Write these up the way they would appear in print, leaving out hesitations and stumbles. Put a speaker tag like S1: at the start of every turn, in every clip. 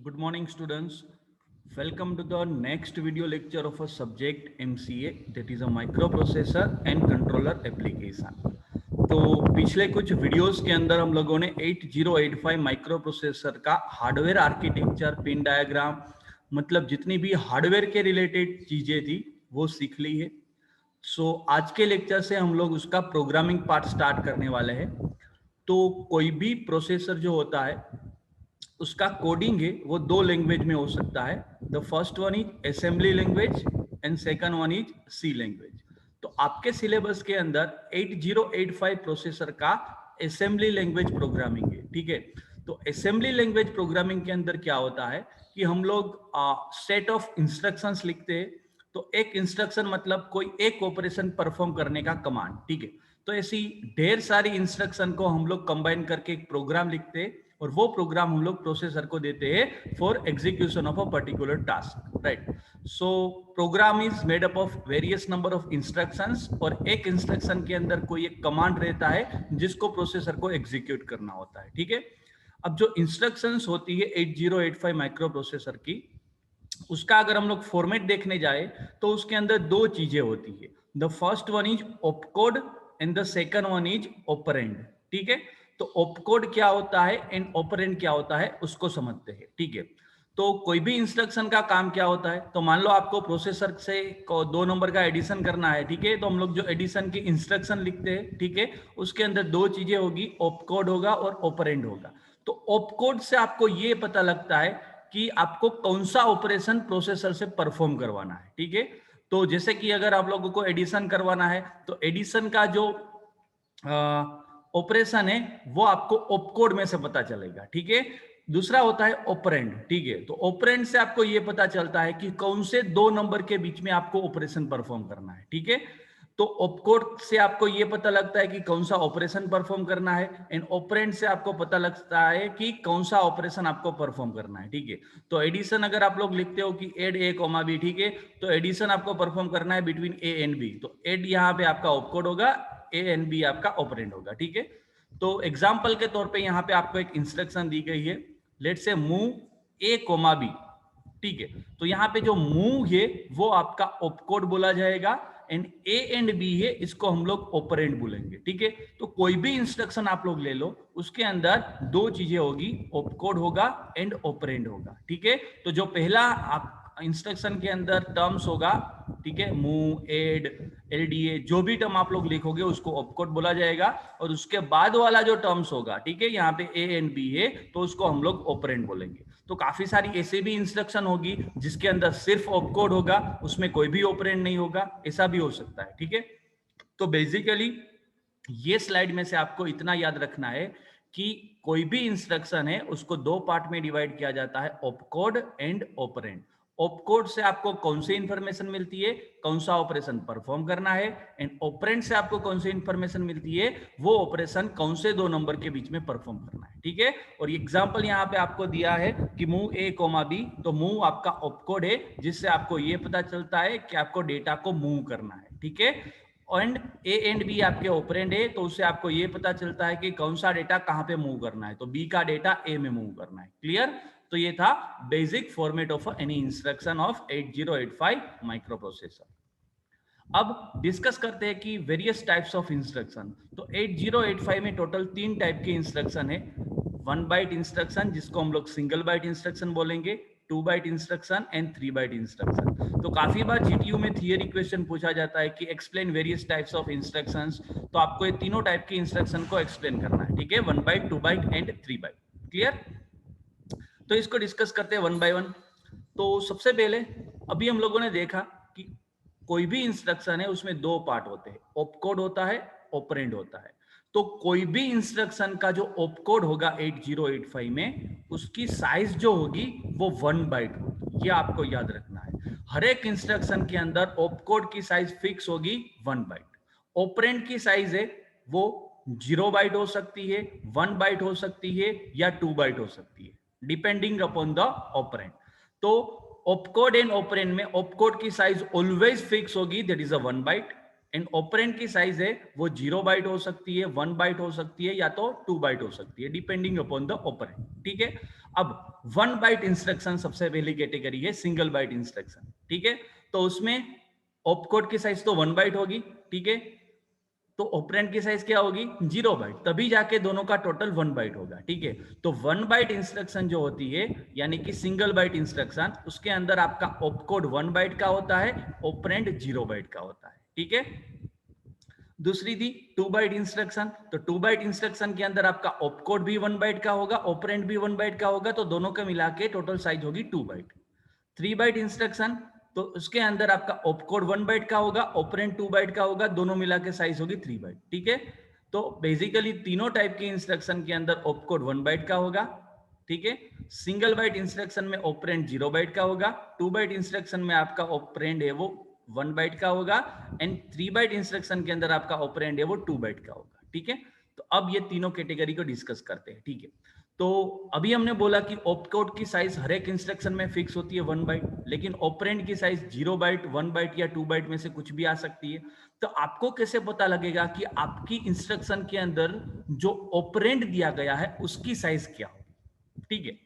S1: Good morning, students. Welcome to the next video lecture of a subject MCA, that is a microprocessor and controller application. तो पिछले कुछ videos के अंदर हम लोगों ने 8085 माइक्रो प्रोसेसर का हार्डवेयर आर्किटेक्चर, पिन डायग्राम, मतलब जितनी भी हार्डवेयर के रिलेटेड चीजें थी वो सीख ली है. सो आज के लेक्चर से हम लोग उसका प्रोग्रामिंग पार्ट स्टार्ट करने वाले हैं. तो कोई भी प्रोसेसर जो होता है उसका कोडिंग है वो दो लैंग्वेज में हो सकता है. The first one is assembly language and second one is C language. तो आपके सिलेबस के अंदर 8085 प्रोसेसर का असेंबली लैंग्वेज प्रोग्रामिंग है. ठीक है, तो असेंबली लैंग्वेज प्रोग्रामिंग के अंदर क्या होता है कि हम लोग सेट ऑफ इंस्ट्रक्शंस लिखते हैं. तो एक इंस्ट्रक्शन मतलब कोई एक ऑपरेशन परफॉर्म करने का कमांड. ठीक है, तो ऐसी ढेर सारी इंस्ट्रक्शन को हम लोग कंबाइन करके एक प्रोग्राम लिखते हैं और वो प्रोग्राम हम लोग प्रोसेसर को देते हैं for execution of a particular task. Right, so program is made up of various number of instructions और एक इंस्ट्रक्शन के अंदर कोई एक कमांड रहता है जिसको प्रोसेसर को एग्जीक्यूट करना होता है. ठीक है, अब जो इंस्ट्रक्शंस होती है 8085 माइक्रो प्रोसेसर की, उसका अगर हम लोग फॉर्मेट देखने जाए तो उसके अंदर दो चीजें होती है. The first one is opcode and the second one is operand. ठीक है, तो ऑपकोड क्या होता है एंड ऑपरेंड क्या होता है उसको समझते हैं. ठीक है, तो कोई भी इंस्ट्रक्शन का काम क्या होता है, तो मान लो आपको प्रोसेसर से दो नंबर का एडिशन करना है. ठीक है, तो हम लोग जो एडिशन की इंस्ट्रक्शन लिखते हैं, ठीक है, उसके अंदर दो चीजें होगी, ऑपकोड होगा और ऑपरेंड होगा. तो ऑपकोड से आपको ये पता लगता है कि आपको कौन सा ऑपरेशन प्रोसेसर से परफॉर्म करवाना है. ठीक है, तो जैसे कि अगर आप लोगों को एडिशन करवाना है तो एडिशन का जो ऑपरेशन है वो आपको ऑपकोड में से पता चलेगा. ठीक है, दूसरा होता है ऑपरेंड. ठीक है, तो ऑपरेंड से आपको ये पता चलता है कि कौन से दो नंबर के बीच में आपको ऑपरेशन परफॉर्म करना है. ठीक है, तो ऑपकोड से आपको ये पता लगता है कि कौन सा ऑपरेशन परफॉर्म करना है एंड ऑपरेंड से आपको पता लगता है कि कौन सा ऑपरेशन आपको परफॉर्म करना है. ठीक है, तो एडिशन अगर आप लोग लिखते हो कि एड ए कॉमा बी, ठीक है, तो एडिशन आपको परफॉर्म करना है बिटवीन ए एंड बी, तो एड यहाँ पे आपका ऑपकोड होगा, ए एंड बी आपका ऑपरेंड होगा. ठीक है, तो एग्जाम्पल के तौर पे यहाँ पे आपको एक इंस्ट्रक्शन दी गई है, लेट से मूव ए कॉमा बी. ठीक है, तो यहाँ पे जो मूव है वो आपका ऑपकोड बोला जाएगा एंड ए एंड बी है इसको हम लोग ऑपरेंड बोलेंगे. ठीक है, तो कोई भी इंस्ट्रक्शन आप लोग ले लो उसके अंदर दो चीजें होगी, ऑपकोड होगा एंड ऑपरेंड होगा. ठीक है, तो जो पहला आप इंस्ट्रक्शन के अंदर टर्म्स होगा, ठीक है, मूव, एड, एलडीए, जो भी टर्म आप लोग लिखोगे उसको ऑपकोड बोला जाएगा. और उसके बाद वाला जो टर्म्स होगा, ठीक है, यहाँ पे ए एंड बी है तो उसको हम लोग ऑपरेंड बोलेंगे. तो काफी सारी ऐसे भी इंस्ट्रक्शन होगी जिसके अंदर सिर्फ ऑपकोड होगा, उसमें कोई भी ऑपरेंड नहीं होगा, ऐसा भी हो सकता है. ठीक है, तो बेसिकली ये स्लाइड में से आपको इतना याद रखना है कि कोई भी इंस्ट्रक्शन है उसको दो पार्ट में डिवाइड किया जाता है, ऑपकोड एंड ऑपरेंड. ऑपकोड से आपको कौन सी इंफॉर्मेशन मिलती है, कौन सा ऑपरेशन परफॉर्म करना है, एंड ऑपरेंड से आपको कौन सी इंफॉर्मेशन मिलती है, वो ऑपरेशन कौन से दो नंबर के बीच में परफॉर्म करना है. ठीक है, और एग्जांपल यहाँ पे आपको दिया है कि मूव ए कॉमा बी, तो मूव आपका ऑपकोड है जिससे आपको ये पता चलता है कि आपको डेटा को मूव करना है. ठीक है, एंड ए एंड बी आपके ऑपरेंड है तो उससे आपको ये पता चलता है कि कौन सा डेटा कहां पे मूव करना है, तो बी का डेटा ए में मूव करना है. क्लियर, तो ये था basic format of any instruction of 8085 micro processor. अब डिस्कस करते हैं कि वेरियस टाइप्स ऑफ इंस्ट्रक्शन. तो 8085 में टोटल तीन टाइप के इंस्ट्रक्शन है. 1 बाइट इंस्ट्रक्शन जिसको हम लोग सिंगल बाइट इंस्ट्रक्शन बोलेंगे, 2 byte instruction and 3 byte instruction. तो काफी बार जीटीयू में थियरी क्वेश्चन पूछा जाता है कि explain various types of instructions, तो आपको ये तीनों टाइप के इंस्ट्रक्शन को एक्सप्लेन करना है. ठीक है, 1 byte, 2 byte and 3 byte. Clear, तो इसको डिस्कस करते हैं वन बाय वन. तो सबसे पहले अभी हम लोगों ने देखा कि कोई भी इंस्ट्रक्शन है उसमें दो पार्ट होते हैं, ऑपकोड होता है, ऑपरेंड होता है. तो कोई भी इंस्ट्रक्शन का जो ऑपकोड होगा 8085 में, उसकी साइज जो होगी वो 1 बाइट होगी. ये आपको याद रखना है. हर एक इंस्ट्रक्शन के अंदर ऑपकोड की साइज फिक्स होगी 1 बाइट. ऑपरेंड की साइज है वो 0 बाइट हो सकती है, 1 बाइट हो सकती है या 2 बाइट हो सकती है, डिपेंडिंग अपॉन द ऑपरेंड. तो ऑपकोड एंड ऑपरेंड में ऑपकोड की साइज ऑलवेज फिक्स होगी, that is a 1 byte. And operand की साइज है वो 0 बाइट हो सकती है, 1 बाइट हो सकती है, या तो 2 बाइट हो सकती है, डिपेंडिंग अपॉन द ऑपरेंड, ठीक है। अब 1 बाइट इंस्ट्रक्शन सबसे पहली कैटेगरी है सिंगल बाइट इंस्ट्रक्शन, ठीक है। तो उसमें ऑपकोड की साइज तो 1 बाइट होगी, ठीक है। तो ऑपरेंड की साइज क्या होगी 0 बाइट, तभी जाके दोनों का टोटल 1 बाइट होगा, ठीक है। तो 1 बाइट इंस्ट्रक्शन जो होती है यानी कि सिंगल बाइट इंस्ट्रक्शन, उसके अंदर आपका ऑपकोड 1 बाइट का होता है, ऑपरेंड 0 बाइट का होता है, ठीक है। दूसरी थी 2 बाइट इंस्ट्रक्शन। तो 2 बाइट इंस्ट्रक्शन के अंदर आपका ऑपकोड भी 1 बाइट का होगा, ऑपरेंड भी 1 बाइट का होगा, तो दोनों का मिला के टोटल साइज होगी 2 बाइट। 3 बाइट इंस्ट्रक्शन, तो उसके अंदर आपका ऑपकोड 1 बाइट का होगा, ऑपरेंड 2 बाइट का होगा, दोनों मिला के साइज होगी 3 बाइट, ठीक है। तो बेसिकली तीनों टाइप के इंस्ट्रक्शन के अंदर ऑपकोड 1 बाइट का होगा, ठीक है। सिंगल बाइट इंस्ट्रक्शन में ऑपरेंड 0 बाइट का होगा, 2 बाइट इंस्ट्रक्शन में आपका ऑपरेंड है वो 1 बाइट का होगा, एंड 3 बाइट इंस्ट्रक्शन के अंदर आपका ऑपरेंड है वो 2 बाइट का होगा, ठीक है। तो अब ये तीनों कैटेगरी को डिस्कस करते हैं, ठीक है। तो अभी हमने बोला कि ऑपकोड की साइज हर एक इंस्ट्रक्शन में फिक्स होती है 1 बाइट, लेकिन ऑपरेंड की साइज 0 बाइट, 1 बाइट या 2 बाइट में से कुछ भी आ सकती है। तो आपको कैसे पता लगेगा कि आपकी इंस्ट्रक्शन के अंदर जो ऑपरेंड दिया गया है उसकी साइज क्या होगी, ठीक है।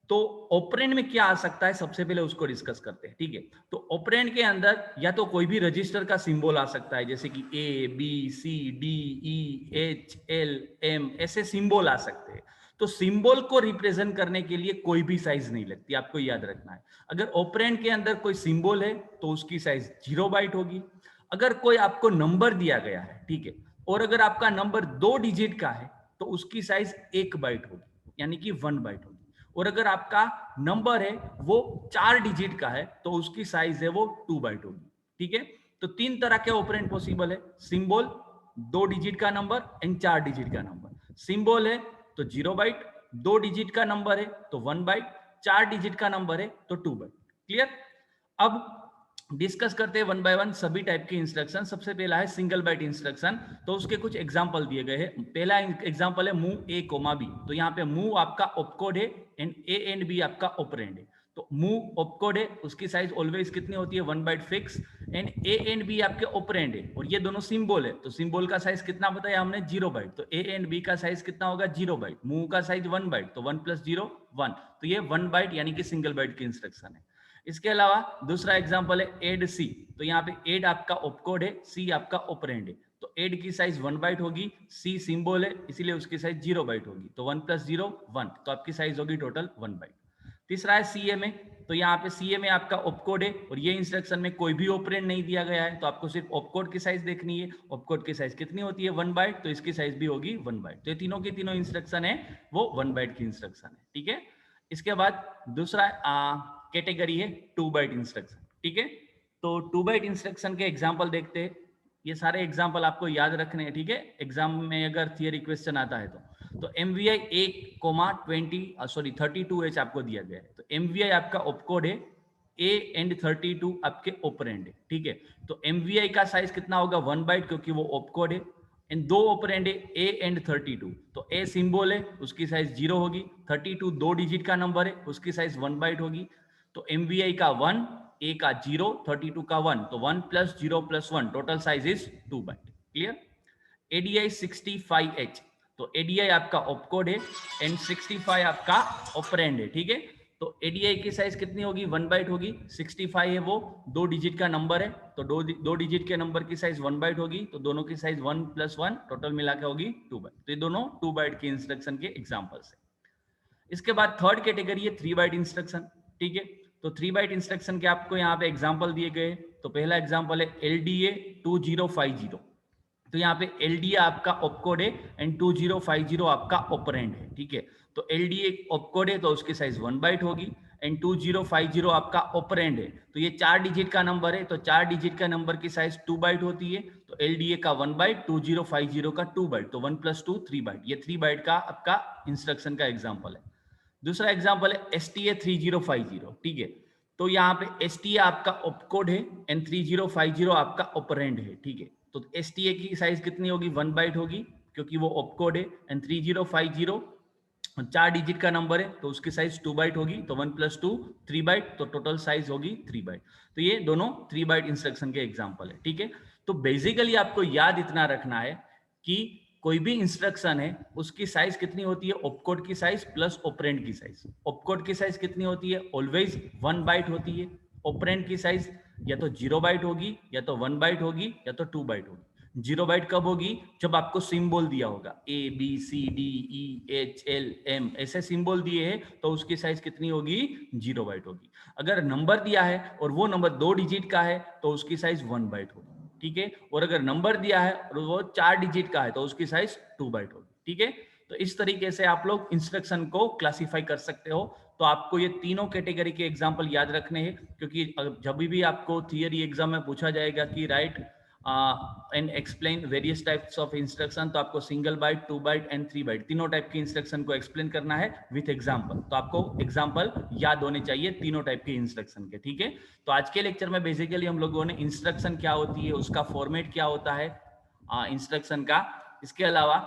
S1: तो ऑपरेंड में क्या आ सकता है, सबसे पहले उसको डिस्कस करते हैं, ठीक है। तो ऑपरेंड के अंदर या तो कोई भी रजिस्टर का सिंबल आ सकता है, जैसे कि A B C D E H L M, ऐसे सिंबल आ सकते हैं। तो सिंबल को रिप्रेजेंट करने के लिए कोई भी साइज नहीं लगती, आपको याद रखना है। अगर ऑपरेंड के अंदर कोई सिंबल है तो उसकी साइज 0 बाइट होगी। अगर कोई आपको नंबर दिया गया है, ठीक है, और अगर आपका नंबर 2 डिजिट का है तो उसकी साइज 1 बाइट होगी, यानी कि 1 बाइट होगी। और अगर आपका नंबर है वो 4 डिजिट का है तो उसकी साइज है वो 2 बाइट होगी, ठीक है। तो 3 तरह के ऑपरेंड पॉसिबल है, सिंबल, 2 डिजिट का नंबर एंड 4 डिजिट का नंबर। सिंबल है तो 0 बाइट, 2 डिजिट का नंबर है तो 1 बाइट, 4 डिजिट का नंबर है तो 2 बाइट। क्लियर। अब डिस्कस करते हैं 1 बाय 1 सभी टाइप के इंस्ट्रक्शन। सबसे पहला है सिंगल बाइट इंस्ट्रक्शन, तो उसके कुछ एग्जांपल दिए गए हैं। पहला एग्जांपल है मूव ए कोमा बी। तो यहाँ पे मूव आपका ऑपकोड है एंड ए एंड बी आपका ऑपरेंड है। तो मूव ऑपकोड है, उसकी साइज ऑलवेज कितनी होती है 1 byte fix, and A and B आपके ऑपरेंड है और ये दोनों सिंबल है, तो सिंबल का साइज कितना बताया हमने 0 बाइट। तो ए एंड बी का साइज कितना होगा 0 बाइट, मूव का साइज 1 बाइट, तो 1 + 0 1, तो ये 1 बाइट यानी कि सिंगल बाइट की इंस्ट्रक्शन है। इसके अलावा दूसरा एग्जांपल है एड सी। तो यहाँ पे एड आपका ऑपकोड है, सी आपका ऑपरेंड है। तो एड की साइज 1 बाइट होगी, सी सिंबल है इसीलिए उसकी साइज 0 बाइट होगी, तो 1 + 0 1, तो आपकी साइज होगी टोटल 1 बाइट। तीसरा है सीएमए। तो यहाँ पे सीएमए आपका ऑपकोड है और ये इंस्ट्रक्शन में कोई भी ऑपरेंड नहीं दिया गया है, तो आपको सिर्फ ऑपकोड की साइज देखनी है। ऑपकोड की साइज कितनी होती है 1 बाइट, तो इसकी साइज भी होगी 1 बाइट। तो ये तीनों की तीनों इंस्ट्रक्शन है वो 1 बाइट की इंस्ट्रक्शन है, ठीक है। इसके बाद दूसरा कैटेगरी है 2 बाइट इंस्ट्रक्शन, ठीक है। तो 2 बाइट इंस्ट्रक्शन के एग्जांपल देखते हैं। ये सारे एग्जांपल आपको याद रखने हैं, ठीक है, एग्जाम में अगर थियरी क्वेश्चन आता है तो MVI 32H आपको दिया गया है। तो MVI आपका ऑपकोड है, A एंड 32 आपके ऑपरेंड है, ठीक है। तो MVI का साइज कितना होगा 1 बाइट, क्योंकि वो ऑपकोड है, एंड 2 ऑपरेंड है A एंड 32। तो A सिंबल है उसकी साइज 0 होगी, 32 2 डिजिट का नंबर है उसकी साइज 1 बाइट होगी। तो MVI का 1, A का 0, 32 का 1, तो 1 + 0 + 1, total size is 2 byte. Clear. ADI 65H। तो ADI आपका ऑपकोड है एंड 65 आपका ऑपरेंड है, ठीक है। तो ADI की साइज कितनी होगी 1 बाइट होगी, 65 है वो 2 डिजिट का नंबर है, तो 2 डिजिट के नंबर की साइज 1 बाइट होगी, तो दोनों की साइज 1 + 1 टोटल मिला के होगी 2 बाइट। तो ये दोनों 2 बाइट के इंस्ट्रक्शन के एग्जांपल्स है। इसके बाद थर्ड कैटेगरी है 3 बाइट इंस्ट्रक्शन, ठीक है। तो 3 बाइट इंस्ट्रक्शन के आपको यहाँ पे एग्जांपल दिए गए। तो पहला एग्जांपल है LDA 2050। तो यहाँ पे LDA आपका ऑपकोड है एंड 2050 आपका ऑपरेंड है, ठीक है। तो LDA ऑपकोड है तो उसकी साइज 1 बाइट होगी, एंड 2050 आपका ऑपरेंड है, तो ये 4 डिजिट का नंबर है, तो 4 डिजिट का नंबर की साइज 2 बाइट होती है। तो LDA का 1 बाइट, 2050 का 2 बाइट, तो 1 + 2 3 बाइट, ये 3 बाइट का आपका इंस्ट्रक्शन का एग्जाम्पल है। दूसरा एग्जाम्पल है STA 3050, ठीक है। तो यहाँ पे STA आपका ऑपकोड है एंड 3050 आपका ऑपरेंड है, ठीक है। तो STA की साइज कितनी होगी 1 बाइट होगी, क्योंकि वो ऑपकोड है, एंड 3050 4 डिजिट का नंबर है तो उसकी साइज 2 बाइट होगी, तो 1 + 2 3 बाइट, तो टोटल साइज होगी 3 बाइट। तो ये दोनों 3 बाइट इंस्ट्रक्शन के एग्जाम्पल है, ठीक है। तो बेसिकली आपको याद इतना रखना है कि कोई भी इंस्ट्रक्शन है उसकी साइज कितनी होती है, ऑपकोड की साइज प्लस ऑपरेंड की साइज। ऑपकोड की साइज कितनी होती है, ऑलवेज 1 बाइट होती है। ऑपरेंड की साइज या तो 0 बाइट होगी, या तो 1 बाइट होगी, या तो 2 बाइट होगी। 0 बाइट कब होगी, जब आपको सिंबल दिया होगा A B C D E H L M ऐसे सिंबल दिए हैं तो उसकी साइज कितनी होगी, 0 बाइट होगी। अगर नंबर दिया है और वो नंबर 2 डिजिट का है तो उसकी साइज 1 बाइट होगी, ठीक है। और अगर नंबर दिया है और वो 4 डिजिट का है तो उसकी साइज 2 बाइट होगी, ठीक है। तो इस तरीके से आप लोग इंस्ट्रक्शन को क्लासिफाई कर सकते हो। तो आपको ये तीनों कैटेगरी के एग्जांपल याद रखने हैं, क्योंकि जब भी आपको थियरी एग्जाम में पूछा जाएगा कि write and explain various types of instruction, तो आपको single byte, 2 byte and 3 byte तीनों टाइप के इंस्ट्रक्शन को एक्सप्लेन करना है विथ एग्जांपल। तो आपको एग्जांपल याद होने चाहिए तीनों टाइप के इंस्ट्रक्शन के, ठीक है। तो आज के लेक्चर में बेसिकली हम लोगों ने इंस्ट्रक्शन क्या होती है, उसका फॉर्मेट क्या होता है इंस्ट्रक्शन का, इसके अलावा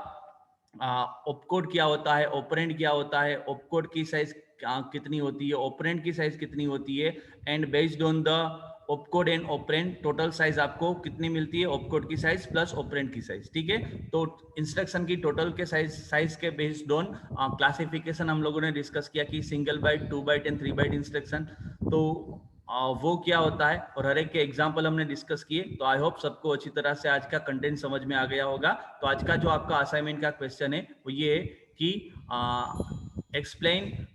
S1: ऑपकोड क्या होता है, ऑपरेंड क्या होता है, ऑपकोड की साइज कितनी होती है, ऑपरेंड की साइज कितनी होती है, and based on the opcode and operand total size आपको कितनी मिलती है, ऑपकोड की साइज प्लस ऑपरेंड की साइज, ठीक है। तो इंस्ट्रक्शन की टोटल के साइज के बेस्ड ऑन क्लासिफिकेशन हम लोगों ने डिस्कस किया कि single byte, 2 byte and 3 byte instruction, तो वो क्या होता है और हर एक के एग्जाम्पल हमने डिस्कस किए। तो आई होप सबको अच्छी तरह से आज का कंटेंट समझ में आ गया होगा। तो आज का जो आपका असाइनमेंट का क्वेश्चन है वो ये है कि explain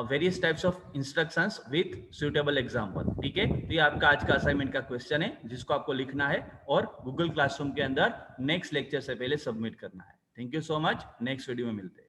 S1: various types of instructions with suitable example, ठीक है। तो ये आपका आज का असाइनमेंट का क्वेश्चन है जिसको आपको लिखना है और गूगल क्लासरूम के अंदर नेक्स्ट लेक्चर से पहले सबमिट करना है। Thank you so much, next video में मिलते हैं।